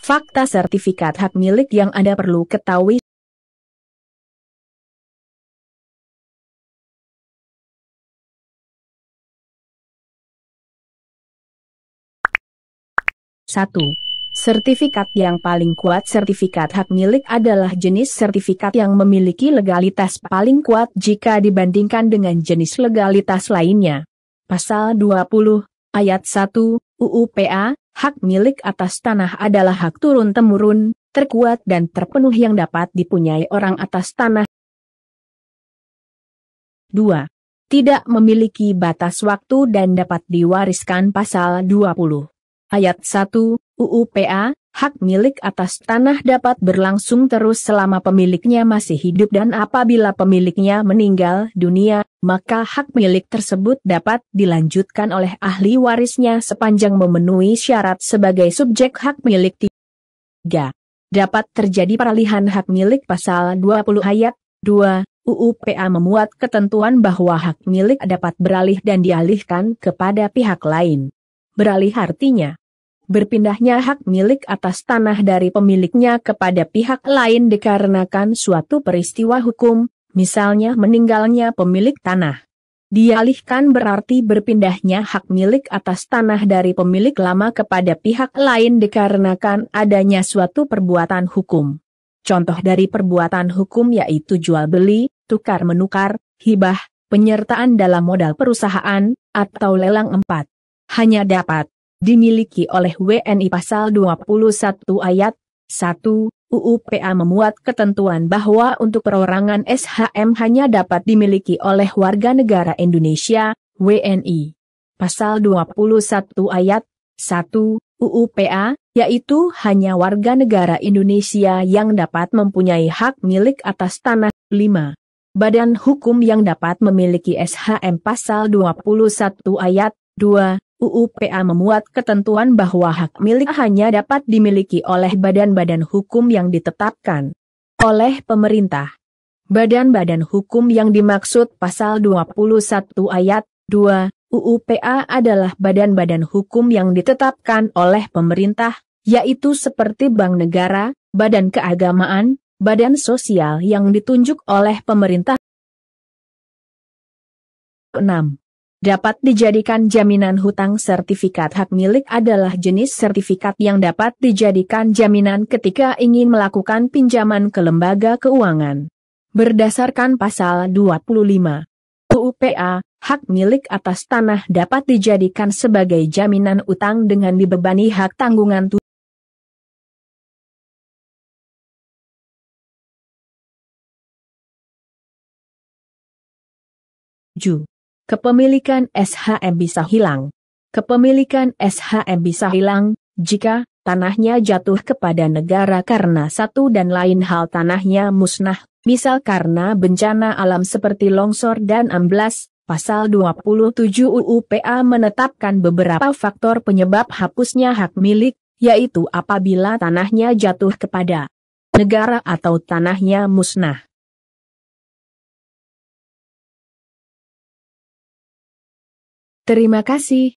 Fakta sertifikat hak milik yang Anda perlu ketahui. Satu. Sertifikat yang paling kuat. Sertifikat hak milik adalah jenis sertifikat yang memiliki legalitas paling kuat jika dibandingkan dengan jenis legalitas lainnya. Pasal 20, ayat 1, UU PA, hak milik atas tanah adalah hak turun-temurun, terkuat dan terpenuh yang dapat dipunyai orang atas tanah. 2. Tidak memiliki batas waktu dan dapat diwariskan. Pasal 20. Ayat 1, UU PA, hak milik atas tanah dapat berlangsung terus selama pemiliknya masih hidup dan apabila pemiliknya meninggal dunia, maka hak milik tersebut dapat dilanjutkan oleh ahli warisnya sepanjang memenuhi syarat sebagai subjek hak milik. 3. Dapat terjadi peralihan hak milik. Pasal 20 ayat 2, UU PA memuat ketentuan bahwa hak milik dapat beralih dan dialihkan kepada pihak lain. Beralih artinya berpindahnya hak milik atas tanah dari pemiliknya kepada pihak lain dikarenakan suatu peristiwa hukum, misalnya meninggalnya pemilik tanah. Dialihkan berarti berpindahnya hak milik atas tanah dari pemilik lama kepada pihak lain dikarenakan adanya suatu perbuatan hukum. Contoh dari perbuatan hukum yaitu jual beli, tukar-menukar, hibah, penyertaan dalam modal perusahaan, atau lelang. 4. Hanya dapat dimiliki oleh WNI. Pasal 21 ayat 1, UU PA memuat ketentuan bahwa untuk perorangan SHM hanya dapat dimiliki oleh warga negara Indonesia, WNI. Pasal 21 ayat 1, UU PA, yaitu hanya warga negara Indonesia yang dapat mempunyai hak milik atas tanah. 5. Badan hukum yang dapat memiliki SHM. Pasal 21 ayat 2, UU PA memuat ketentuan bahwa hak milik hanya dapat dimiliki oleh badan-badan hukum yang ditetapkan oleh pemerintah. Badan-badan hukum yang dimaksud pasal 21 ayat 2, UU PA adalah badan-badan hukum yang ditetapkan oleh pemerintah, yaitu seperti bank negara, badan keagamaan, badan sosial yang ditunjuk oleh pemerintah. 6. Dapat dijadikan jaminan hutang. Sertifikat hak milik adalah jenis sertifikat yang dapat dijadikan jaminan ketika ingin melakukan pinjaman ke lembaga keuangan. Berdasarkan pasal 25 UU PA, hak milik atas tanah dapat dijadikan sebagai jaminan utang dengan dibebani hak tanggungan. 7. Kepemilikan SHM bisa hilang. Kepemilikan SHM bisa hilang jika tanahnya jatuh kepada negara karena satu dan lain hal tanahnya musnah, misal karena bencana alam seperti longsor dan amblas. Pasal 27 UU PA menetapkan beberapa faktor penyebab hapusnya hak milik, yaitu apabila tanahnya jatuh kepada negara atau tanahnya musnah. Terima kasih.